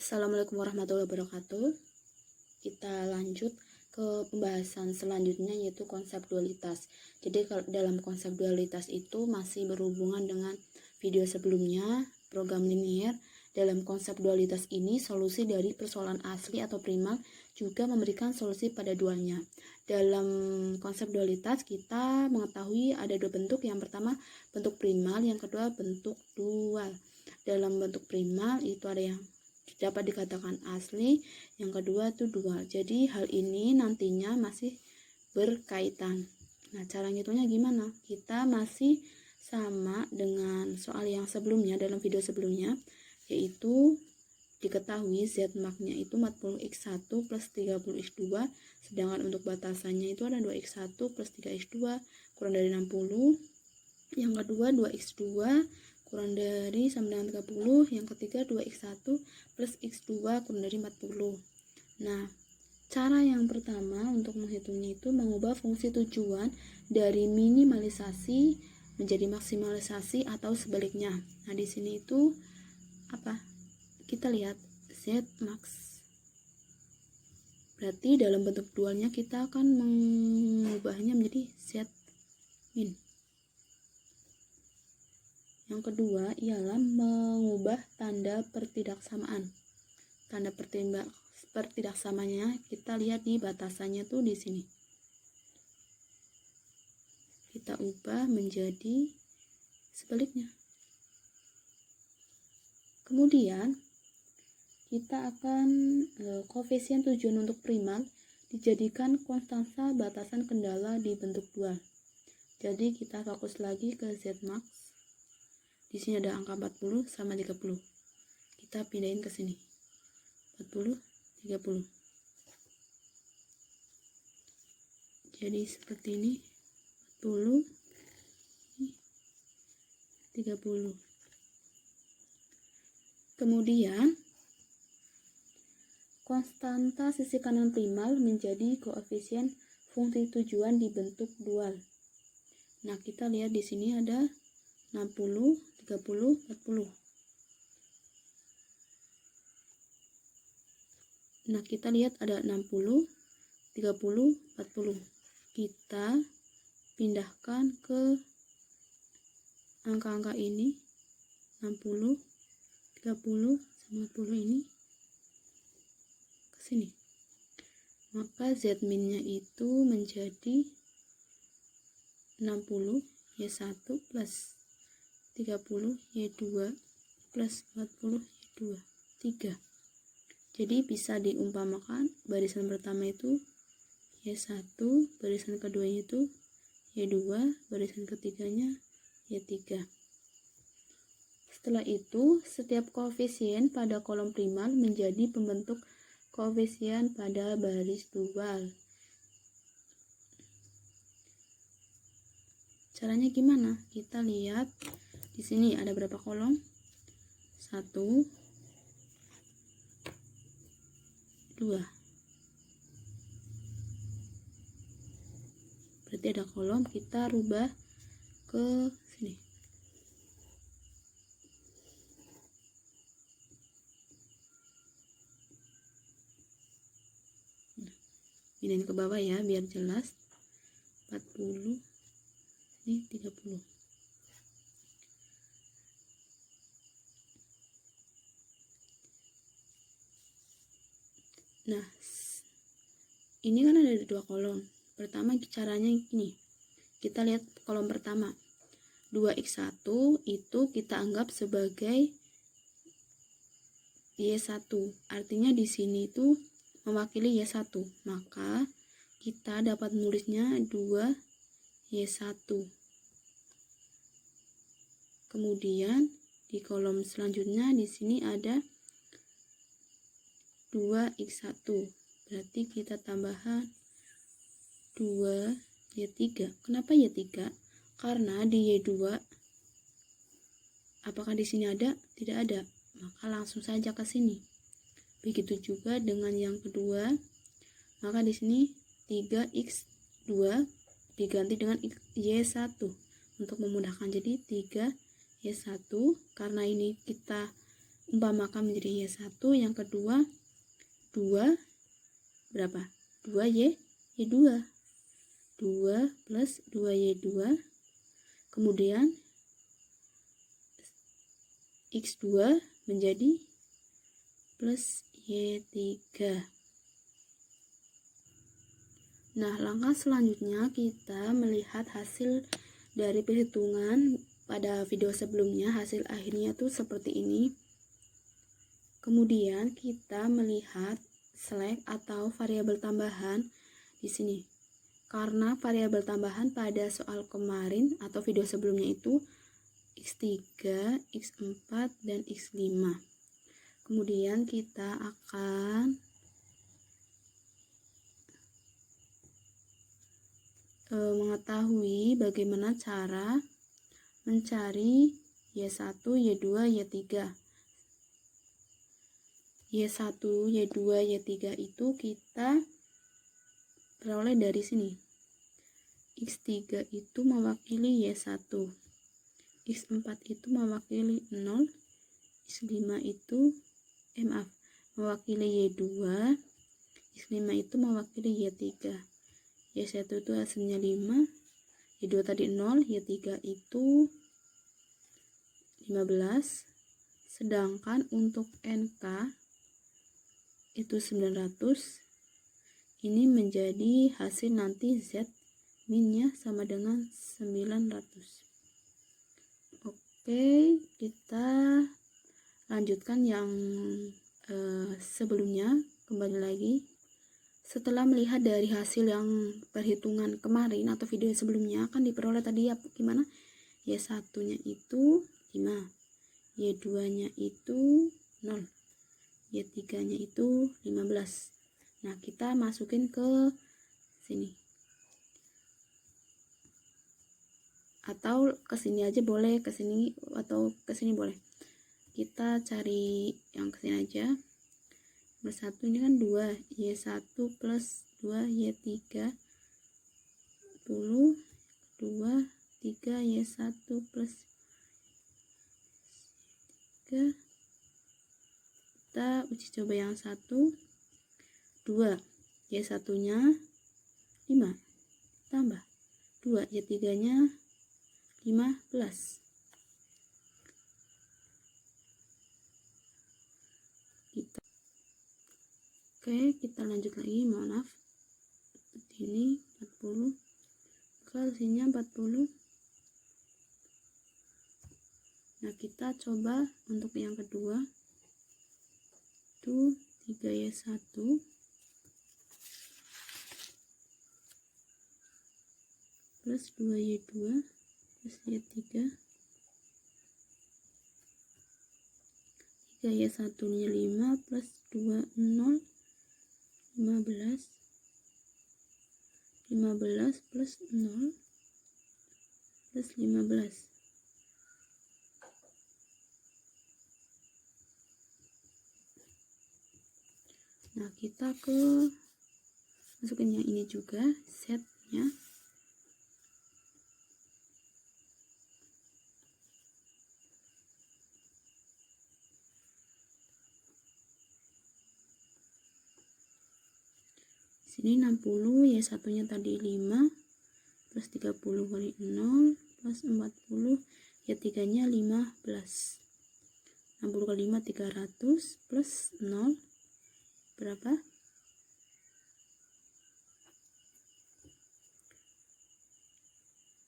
Assalamualaikum warahmatullahi wabarakatuh. Kita lanjut ke pembahasan selanjutnya, yaitu konsep dualitas. Jadi dalam konsep dualitas itu masih berhubungan dengan video sebelumnya, program linier. Dalam konsep dualitas ini, solusi dari persoalan asli atau primal juga memberikan solusi pada dualnya. Dalam konsep dualitas kita mengetahui ada dua bentuk. Yang pertama bentuk primal, yang kedua bentuk dual. Dalam bentuk primal itu ada yang dapat dikatakan asli, yang kedua itu dual. Jadi hal ini nantinya masih berkaitan. Nah, cara ngitungnya gimana? Kita masih sama dengan soal yang sebelumnya, dalam video sebelumnya, yaitu diketahui Z max-nya itu 40x1 plus 30x2, sedangkan untuk batasannya itu ada 2x1 plus 3x2 kurang dari 60. Yang kedua 2x2 kurang dari sama dengan 30, yang ketiga 2x1 plus x2 kurang dari 40. Nah, cara yang pertama untuk menghitungnya itu mengubah fungsi tujuan dari minimalisasi menjadi maksimalisasi atau sebaliknya. Nah, di sini itu apa? Kita lihat Z max. Berarti dalam bentuk dualnya kita akan mengubahnya menjadi Z min. Yang kedua ialah mengubah tanda pertidaksamaan. Tanda pertidaksamanya kita lihat di batasannya tuh di sini. Kita ubah menjadi sebaliknya. Kemudian kita akan koefisien tujuan untuk primal dijadikan konstansa batasan kendala di bentuk dual. Jadi kita fokus lagi ke Z max. Di sini ada angka 40 sama 30. Kita pindahin ke sini. 40, 30. Jadi seperti ini. 40, 30. Kemudian konstanta sisi kanan primal menjadi koefisien fungsi tujuan di bentuk dual. Nah, kita lihat di sini ada 60, 30, 40. Nah, kita lihat ada 60, 30, 40. Kita pindahkan ke angka-angka ini. 60, 30, sama 40 ini ke sini. Maka Z min-nya itu menjadi 60 Y1 plus 30 Y2 plus 40 Y2, 3. Jadi bisa diumpamakan barisan pertama itu Y1, barisan keduanya itu Y2, barisan ketiganya Y3. Setelah itu, setiap koefisien pada kolom primal menjadi pembentuk koefisien pada baris dual. Caranya gimana? Kita lihat di sini ada berapa kolom? 1, 2. Berarti ada kolom, kita rubah ke sini. Pindahin ke bawah ya biar jelas. 40, ini 30. Nah, ini kan ada dua kolom. Pertama caranya gini. Kita lihat kolom pertama. 2x1 itu kita anggap sebagai Y1. Artinya di sini itu mewakili Y1. Maka kita dapat menulisnya 2Y1. Kemudian di kolom selanjutnya di sini ada 2x1. Berarti kita tambahkan 2Y3. Kenapa Y3? Karena di Y2 apakah di sini ada? Tidak ada. Maka langsung saja ke sini. Begitu juga dengan yang kedua. Maka di sini 3x2 diganti dengan Y1 untuk memudahkan. Jadi 3Y1 karena ini kita umpamakan menjadi Y1, yang kedua 2 berapa? 2Y2. 2 plus 2Y2, kemudian X2 menjadi plus Y3. Nah, langkah selanjutnya kita melihat hasil dari perhitungan pada video sebelumnya. Hasil akhirnya tuh seperti ini. Kemudian kita melihat slack atau variabel tambahan di sini. Karena variabel tambahan pada soal kemarin atau video sebelumnya itu X3, X4, dan X5. Kemudian kita akan mengetahui bagaimana cara mencari Y1, Y2, Y3. Y1, Y2, Y3 itu kita peroleh dari sini. X3 itu mewakili Y1, X4 itu mewakili 0, X5 itu mewakili Y2, X5 itu mewakili Y3. Y1 itu hasilnya 5, Y2 tadi 0, Y3 itu 15, sedangkan untuk NK itu 900. Ini menjadi hasil nanti Z minnya sama dengan 900. Oke, kita lanjutkan yang sebelumnya. Kembali lagi, setelah melihat dari hasil yang perhitungan kemarin atau video sebelumnya, akan diperoleh tadi gimana? Y1 nya itu 5, Y2 nya itu 0, Y3 nya itu 15. Nah, kita masukin ke sini atau ke sini aja boleh, ke sini atau ke sini boleh. Kita cari yang ke sini aja. Bersatu ini kan 2, Y1 plus 2 Y3 10, 2 3 Y1 plus 3. Kita uji coba yang 1, 2 Y1 nya 5 tambah 2 Y3 nya 15. Oke, kita lanjut lagi. Maaf, ini 40, hasilnya 40. Nah, kita coba untuk yang kedua itu 3Y1 plus 2Y2 plus Y3. 3Y1 nya 5 plus 2 0, 15. 15 plus 0 plus 15. Nah, kita masukin yang ini juga, setnya. Sini 60, Y1 nya tadi 5 plus 30 kali 0 plus 40, Y3 nya 15. 60 kali 5 300 plus 0 berapa?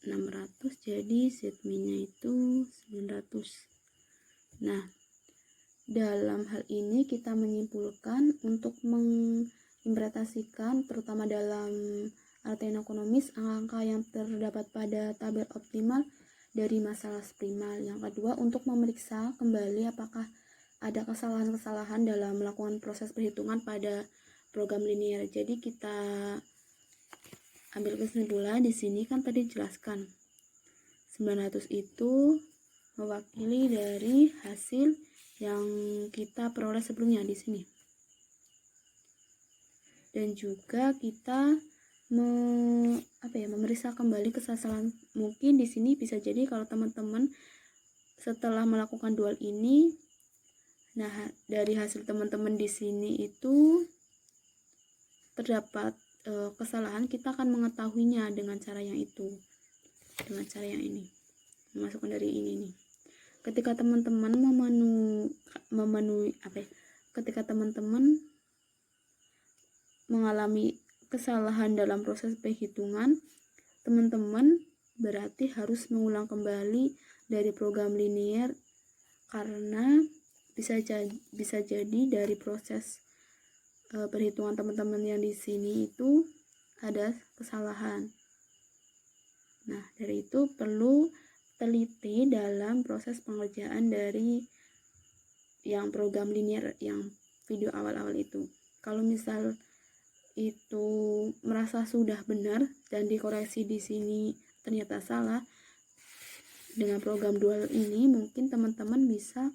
600. Jadi Z-nya itu 900. Nah, dalam hal ini kita menyimpulkan untuk menginterpretasikan terutama dalam artian ekonomis angka yang terdapat pada tabel optimal dari masalah primal. Yang kedua, untuk memeriksa kembali apakah ada kesalahan-kesalahan dalam melakukan proses perhitungan pada program linear. Jadi kita ambil kesimpulan di sini kan tadi jelaskan 900 itu mewakili dari hasil yang kita peroleh sebelumnya di sini. Dan juga kita memeriksa kembali kesalahan. Mungkin di sini bisa jadi kalau teman-teman setelah melakukan dual ini Nah, dari hasil teman-teman di sini itu terdapat kesalahan, kita akan mengetahuinya dengan cara yang itu, dengan cara yang ini, memasukkan dari ini nih. Ketika teman-teman ketika teman-teman mengalami kesalahan dalam proses penghitungan, teman-teman berarti harus mengulang kembali dari program linear, karena bisa jadi dari proses perhitungan teman-teman yang di sini itu ada kesalahan. Nah, dari itu perlu teliti dalam proses pengerjaan dari yang program linear yang video awal-awal itu. Kalau misal itu merasa sudah benar dan dikoreksi di sini ternyata salah, dengan program dual ini mungkin teman-teman bisa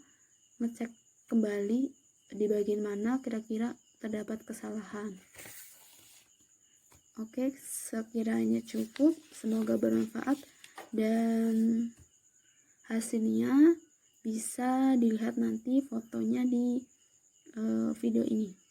ngecek kembali di bagian mana kira-kira terdapat kesalahan. Oke, sekiranya cukup, semoga bermanfaat dan hasilnya bisa dilihat nanti fotonya di video ini.